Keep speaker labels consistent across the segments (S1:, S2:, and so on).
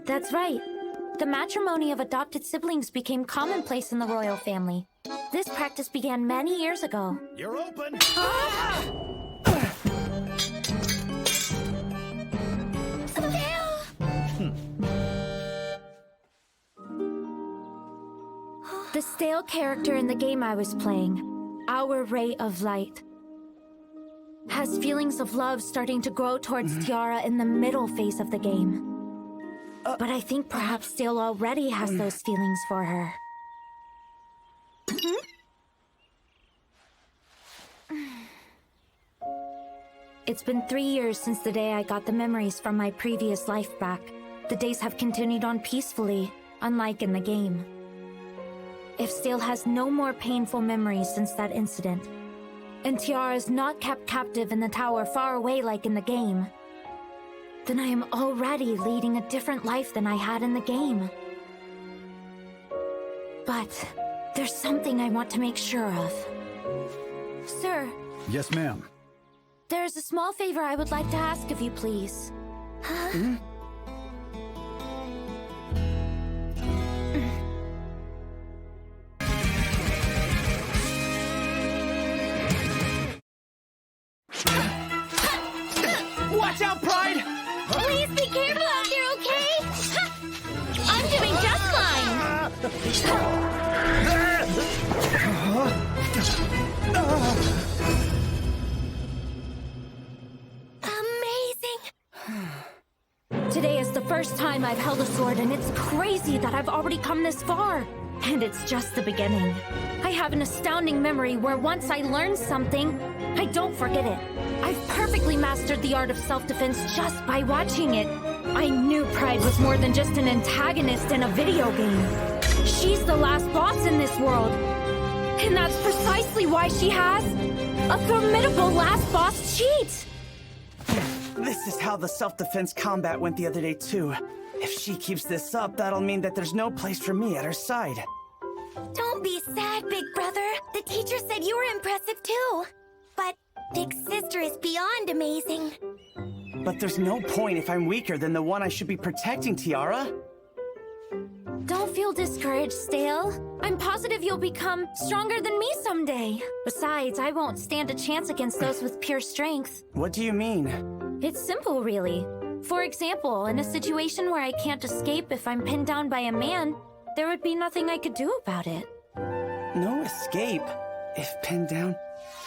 S1: That's right. The matrimony of adopted siblings became commonplace in the royal family. This practice began many years ago.
S2: You're open!
S1: The Stale character in the game I was playing, our Ray of Light, has feelings of love starting to grow towards Tiara in the middle phase of the game. But I think perhaps Stale already has those feelings for her. It's been 3 years since the day I got the memories from my previous life back. The days have continued on peacefully, unlike in the game. If Stale has no more painful memories since that incident, and Tiara is not kept captive in the tower far away like in the game, then I am already leading a different life than I had in the game. But there's something I want to make sure of. Sir.
S2: Yes, ma'am.
S1: There's a small favor I would like to ask of you, please.
S3: Watch out, Pride!
S1: Please be careful out there, okay? I'm doing just fine. Amazing. Today is the first time I've held a sword, and it's crazy that I've already come this far. And it's just the beginning. I have an astounding memory where once I learn something, I don't forget it. I've perfectly mastered the art of self-defense just by watching it. I knew Pride was more than just an antagonist in a video game. She's the last boss in this world. And that's precisely why she has a formidable last boss cheat.
S3: This is how the self-defense combat went the other day, too. If she keeps this up, that'll mean that there's no place for me at her side.
S1: Don't be sad, big brother. The teacher said you were impressive, too. But big sister is beyond amazing.
S3: But there's no point if I'm weaker than the one I should be protecting, Tiara.
S1: Don't feel discouraged, Stale. I'm positive you'll become stronger than me someday. Besides, I won't stand a chance against those with pure strength.
S3: What do you mean?
S1: It's simple, really. For example, in a situation where I can't escape if I'm pinned down by a man, there would be nothing I could do about it.
S3: No escape if pinned down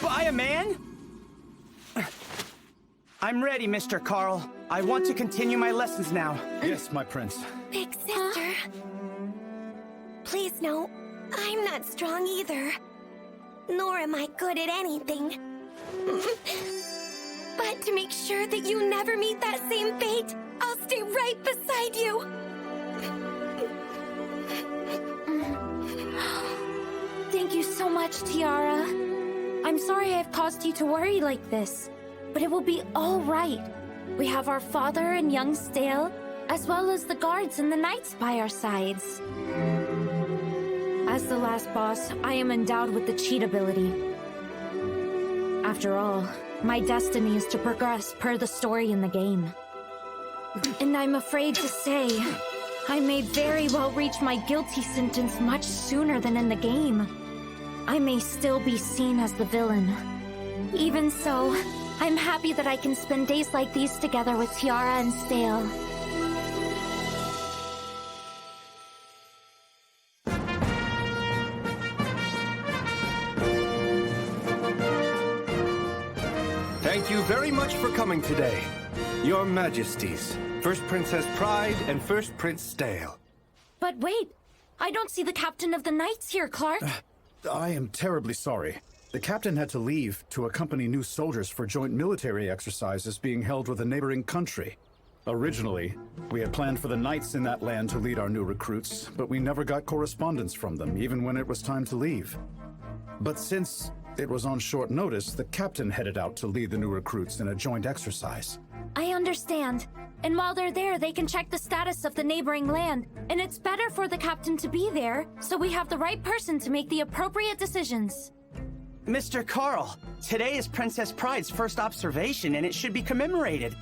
S3: by a man? I'm ready, Mr. Carl. I want to continue my lessons now.
S2: Yes, my prince.
S1: Big sister.
S4: Please no, I'm not strong either. Nor am I good at anything. But to make sure that you never meet that same fate, I'll stay right beside you.
S1: Thank you so much, Tiara. I'm sorry I've caused you to worry like this, but it will be all right. We have our father and young Stale, as well as the guards and the knights by our sides. As the last boss, I am endowed with the cheat ability. After all, my destiny is to progress per the story in the game. And I'm afraid to say, I may very well reach my guilty sentence much sooner than in the game. I may still be seen as the villain. Even so, I'm happy that I can spend days like these together with Tiara and Stale.
S5: Thank you very much for coming today. Your Majesties, First Princess Pride and First Prince Stale.
S1: But wait, I don't see the captain of the Knights here, Clark.
S2: I am terribly sorry. The captain had to leave to accompany new soldiers for joint military exercises being held with a neighboring country. Originally, we had planned for the knights in that land to lead our new recruits, but we never got correspondence from them, even when it was time to leave. But since it was on short notice, the captain headed out to lead the new recruits in a joint exercise.
S1: I understand. And while they're there, they can check the status of the neighboring land. And it's better for the captain to be there, so we have the right person to make the appropriate decisions.
S3: Mr. Carl, today is Princess Pride's first observation, and it should be commemorated.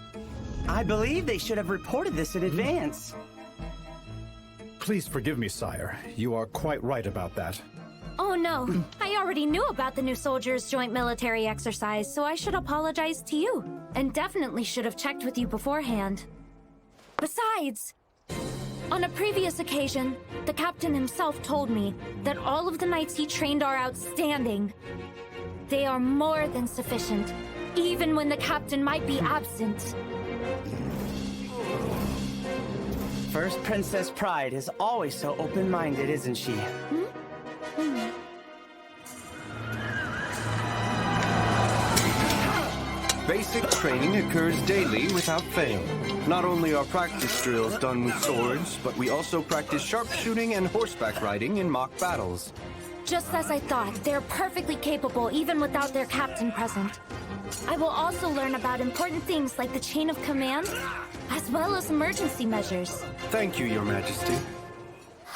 S3: I believe they should have reported this in advance.
S2: Please forgive me, sire. You are quite right about that.
S1: Oh no, I already knew about the new soldiers' joint military exercise, so I should apologize to you. And definitely should have checked with you beforehand. Besides, on a previous occasion, the captain himself told me that all of the knights he trained are outstanding. They are more than sufficient, even when the captain might be absent.
S3: First Princess Pride is always so open-minded, isn't she?
S5: Basic training occurs daily without fail. Not only are practice drills done with swords, but we also practice sharpshooting and horseback riding in mock battles.
S1: Just as I thought, they're perfectly capable even without their captain present. I will also learn about important things like the chain of command, as well as emergency measures.
S5: Thank you, Your Majesty.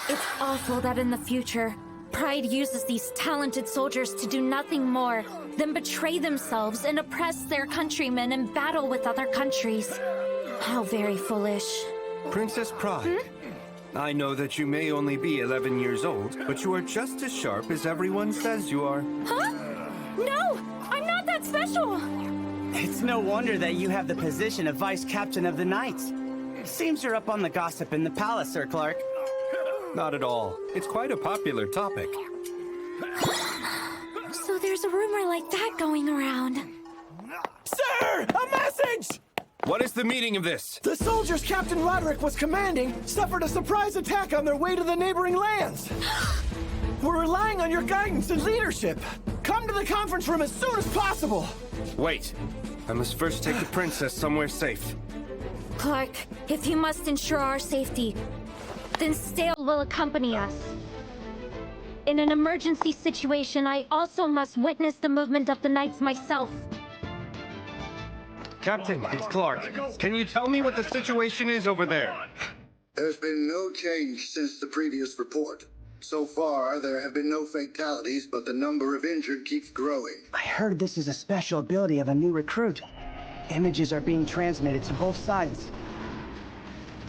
S1: It's awful that in the future, Pride uses these talented soldiers to do nothing more than betray themselves and oppress their countrymen and battle with other countries. How very foolish.
S5: Princess Pride, I know that you may only be 11 years old, but you are just as sharp as everyone says you are.
S1: Huh? No! I'm not that special!
S3: It's no wonder that you have the position of Vice Captain of the Knights. Seems you're up on the gossip in the palace, Sir Clark.
S5: Not at all. It's quite a popular topic.
S1: So there's a rumor like that going around.
S6: Sir! A message!
S5: What is the meaning of this?
S6: The soldiers Captain Roderick was commanding suffered a surprise attack on their way to the neighboring lands. We're relying on your guidance and leadership. Come to the conference room as soon as possible.
S5: Wait. I must first take the princess somewhere safe.
S1: Clark, if you must ensure our safety, then Stale will accompany us. In an emergency situation, I also must witness the movement of the knights myself.
S5: Captain, it's Clark. Can you tell me what the situation is over there?
S7: There's been no change since the previous report. So far, there have been no fatalities, but the number of injured keeps growing.
S3: I heard this is a special ability of a new recruit. Images are being transmitted to both sides.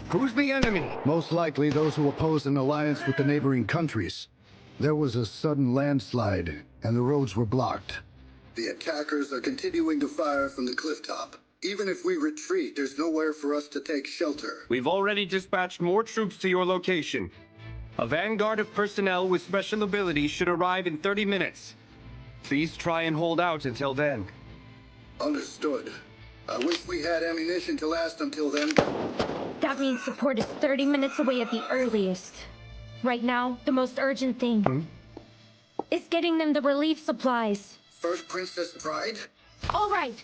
S5: Who's the enemy?
S8: Most likely those who oppose an alliance with the neighboring countries. There was a sudden landslide, and the roads were blocked.
S7: The attackers are continuing to fire from the clifftop. Even if we retreat, there's nowhere for us to take shelter.
S5: We've already dispatched more troops to your location. A vanguard of personnel with special abilities should arrive in 30 minutes. Please try and hold out until then.
S7: Understood. I wish we had ammunition to last until then.
S1: That means support is 30 minutes away at the earliest. Right now, the most urgent thing is getting them the relief supplies.
S7: First Princess Pride?
S1: All right.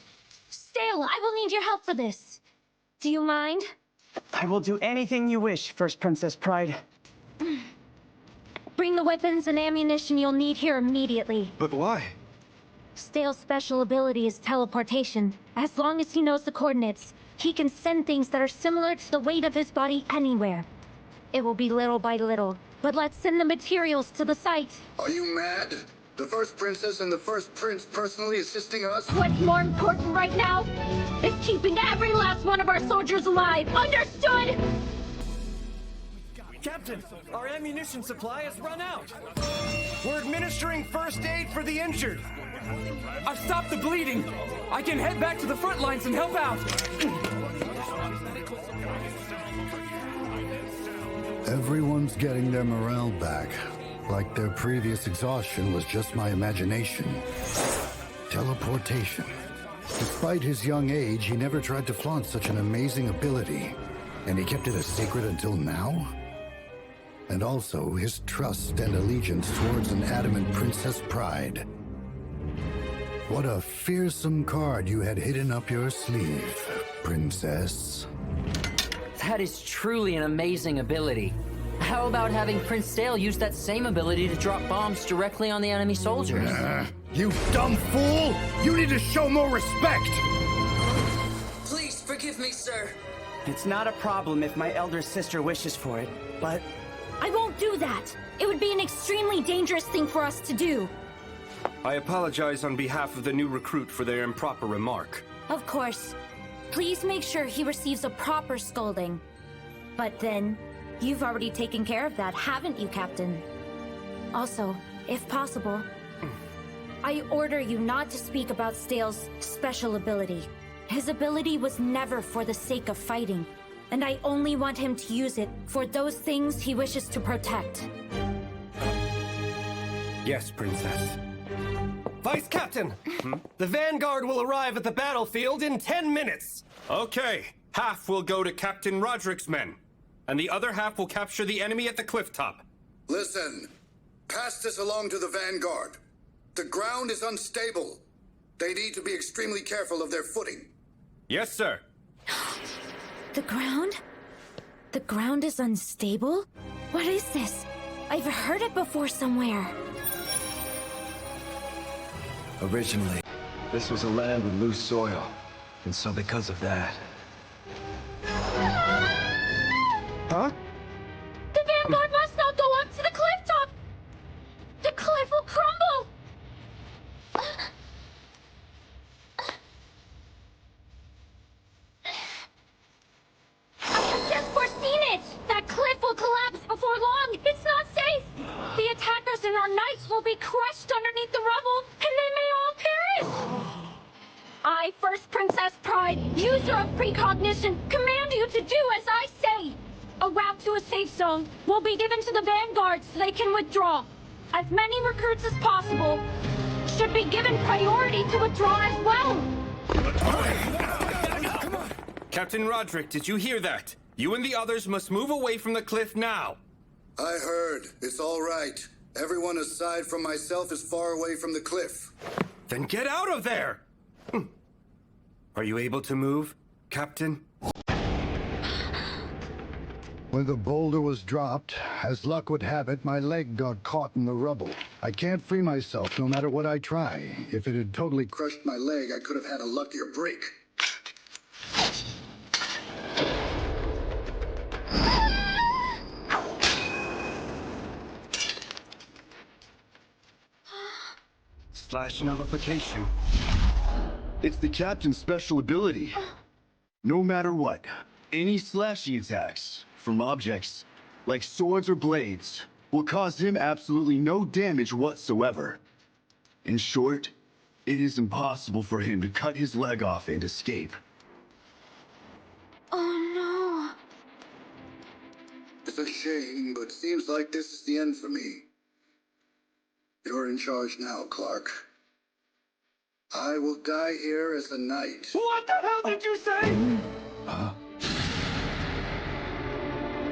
S1: Stale, I will need your help for this. Do you mind?
S3: I will do anything you wish, First Princess Pride.
S1: Bring the weapons and ammunition you'll need here immediately.
S5: But why?
S1: Stale's special ability is teleportation. As long as he knows the coordinates, he can send things that are similar to the weight of his body anywhere. It will be little by little, but let's send the materials to the site.
S7: Are you mad? The First Princess and the First Prince personally assisting us?
S1: What's more important right now is keeping every last one of our soldiers alive. Understood?
S6: Captain, our ammunition supply has run out.
S5: We're administering first aid for the injured.
S6: I've stopped the bleeding. I can head back to the front lines and help out.
S8: Everyone's getting their morale back, like their previous exhaustion was just my imagination. Teleportation. Despite his young age, he never tried to flaunt such an amazing ability, and he kept it a secret until now? And also his trust and allegiance towards an adamant Princess Pride. What a fearsome card you had hidden up your sleeve, Princess.
S9: That is truly an amazing ability. How about having Prince Stale use that same ability to drop bombs directly on the enemy soldiers?
S8: You dumb fool! You need to show more respect!
S9: Please forgive me, sir.
S3: It's not a problem if my elder sister wishes for it, but
S1: I won't do that. It would be an extremely dangerous thing for us to do.
S5: I apologize on behalf of the new recruit for their improper remark.
S1: Of course. Please make sure he receives a proper scolding. But then, you've already taken care of that, haven't you, Captain? Also, if possible, I order you not to speak about Stale's special ability. His ability was never for the sake of fighting, and I only want him to use it for those things he wishes to protect.
S5: Yes, Princess.
S10: Vice Captain! The Vanguard will arrive at the battlefield in 10 minutes!
S5: Okay, half will go to Captain Roderick's men, and the other half will capture the enemy at the cliff top.
S7: Listen, pass this along to the Vanguard. The ground is unstable. They need to be extremely careful of their footing.
S5: Yes, sir.
S1: The ground? The ground is unstable? What is this? I've heard it before somewhere.
S6: Originally, this was a land with loose soil, and so because of that... Huh?
S1: The Vanguard must not go up to the cliff top! The cliff will crumble! I have just foreseen it! That cliff will collapse before long! It's not safe! The attackers and our knights will be crushed underneath the rubble, and they may all perish! I, First Princess Pride, user of precognition, command you to do as I say! A route to a safe zone will be given to the Vanguard so they can withdraw. As many recruits as possible should be given priority to withdraw as well!
S5: Captain Roderick, did you hear that? You and the others must move away from the cliff now.
S7: I heard. It's all right. Everyone aside from myself is far away from the cliff.
S5: Then get out of there! Are you able to move, Captain?
S8: When the boulder was dropped, as luck would have it, my leg got caught in the rubble. I can't free myself no matter what I try. If it had totally
S7: Crushed my leg, I could have had a luckier break.
S6: Flash notification. It's the captain's special ability. No matter what, any slashing attacks from objects, like swords or blades, will cause him absolutely no damage whatsoever. In short, it is impossible for him to cut his leg off and escape.
S1: Oh
S7: It's a shame, but seems like this is the end for me. You're in charge now, Clark. I will die here as a knight.
S6: What the hell did you say?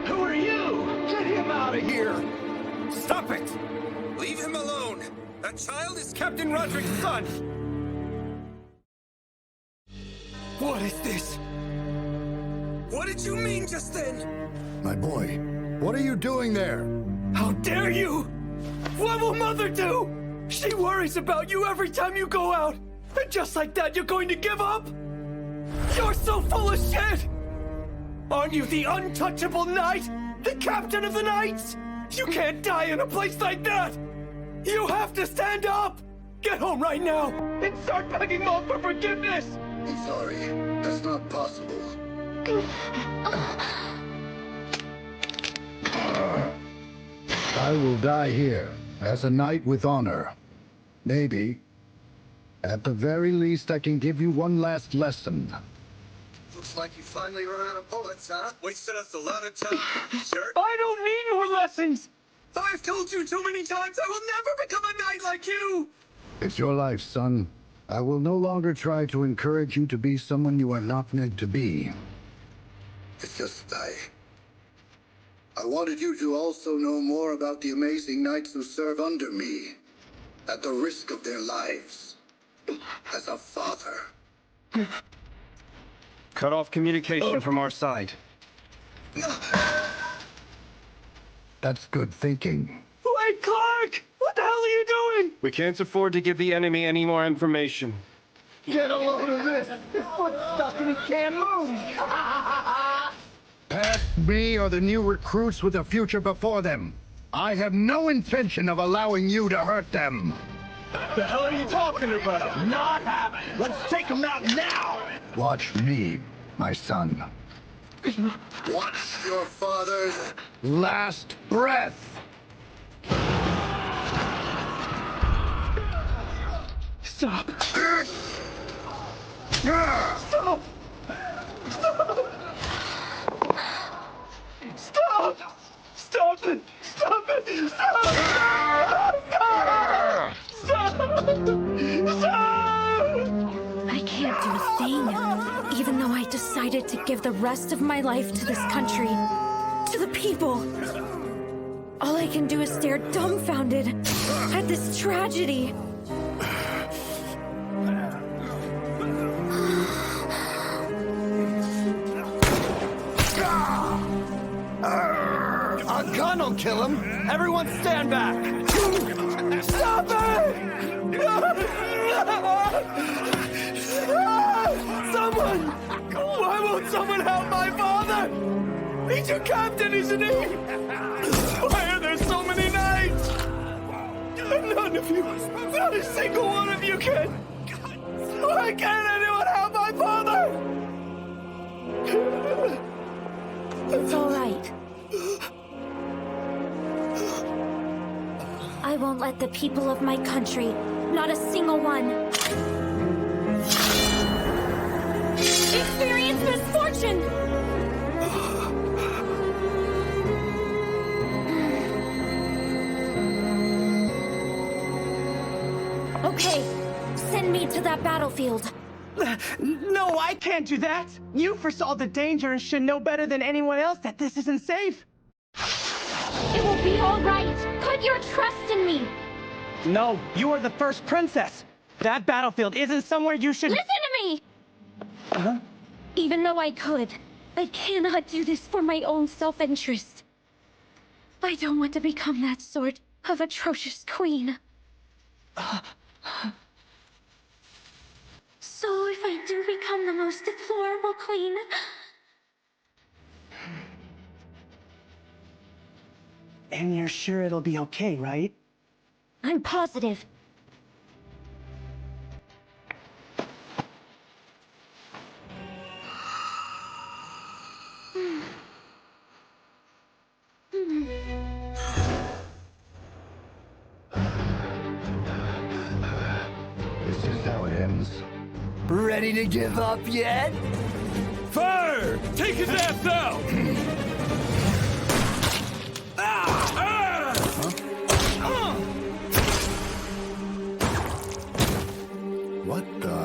S6: Who are you? Get him out of here!
S5: Stop it! Leave him alone! That child is Captain Roderick's son!
S6: What is this? What did you mean just then?
S8: My boy, what are you doing there?
S6: How dare you! What will Mother do? She worries about you every time you go out. And just like that, you're going to give up? You're so full of shit! Aren't you the untouchable knight? The captain of the knights? You can't die in a place like that! You have to stand up! Get home right now and start begging Mom for forgiveness!
S7: I'm sorry. That's not possible.
S8: I will die here, as a knight with honor. Maybe, at the very least, I can give you one last lesson.
S7: Looks like you finally run out of bullets, huh? Wasted us a lot of time, jerk.
S6: I don't need your lessons! I've told you too many times I will never become a knight like you!
S8: It's your life, son. I will no longer try to encourage you to be someone you are not meant to be.
S7: It's just I wanted you to also know more about the amazing knights who serve under me, at the risk of their lives, as a father.
S10: Cut off communication from our side.
S8: That's good thinking.
S6: Wait, Clark! What the hell are you doing?
S10: We can't afford to give the enemy any more information.
S6: Get a load of this! His foot's stuck and he can't move!
S8: Past me or the new recruits with a future before them. I have no intention of allowing you to hurt them.
S6: The hell are you talking about? Not happening! Let's take him out now!
S8: Watch me, my son.
S7: Watch your father's
S8: Last breath!
S6: Stop! Stop! Stop! Stop it! Stop it! Stop! Stop! Stop! Stop!
S1: I can't do a thing, even though I decided to give the rest of my life to this country, to the people. All I can do is stare dumbfounded at this tragedy.
S10: A gun will kill him! Everyone stand back!
S6: Stop it! Someone! Why won't someone help my father? He's your captain, isn't he? Why are there so many knights? None of you, not a single one of you can. Why can't anyone help my father?
S1: It's all right. I won't let the people of my country, not a single one, experience misfortune! Okay, send me to that battlefield.
S3: No, I can't do that. You foresaw the danger and should know better than anyone else that this isn't safe.
S1: It will be all right. Put your trust in me.
S3: No, you are the first princess. That battlefield isn't somewhere you should—
S1: Listen to me! Even though I could, I cannot do this for my own self-interest. I don't want to become that sort of atrocious queen. So if I do become the most deplorable queen,
S3: And you're sure it'll be okay, right?
S1: I'm positive.
S8: This is how it ends.
S10: Ready to give up yet?
S6: Fire! Take his ass out!
S8: What the?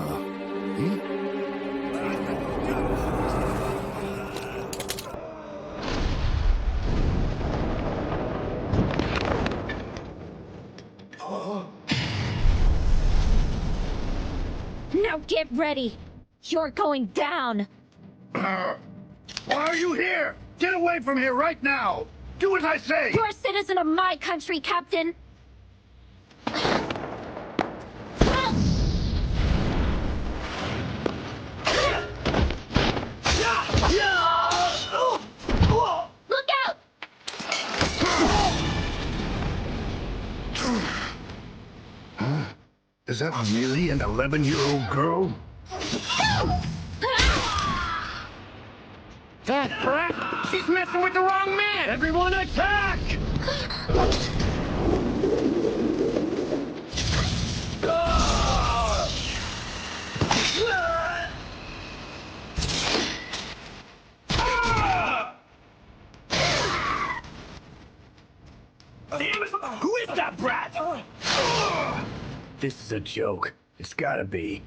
S1: Now get ready. You're going down.
S8: Why are you here? Get away from here right now! Do as I say!
S1: You're a citizen of my country, Captain. Look out!
S8: Is that really an 11-year-old girl?
S10: That brat! She's messing with the wrong man! Everyone attack!
S6: Who is that brat?
S10: This is a joke. It's gotta be.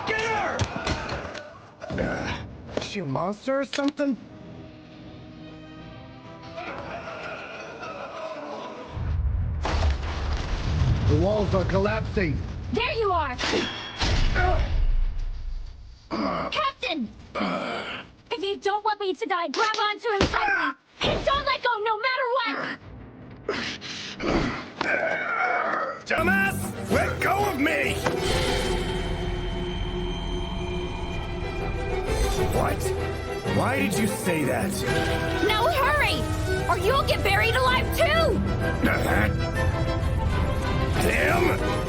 S6: Get her!
S10: Is she a monster or something?
S8: The walls are collapsing.
S1: There you are! Captain! If you don't want me to die, grab onto him tightly! And don't let go no matter what!
S6: Dumbass! Let go of me! What? Why did you say that?
S1: Now hurry! Or you'll get buried alive too!
S10: Damn!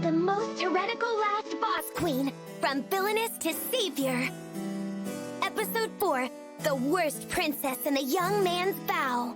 S4: The most heretical last boss queen, from villainess to savior. Episode 4, The Worst Princess and the Young Man's Vow.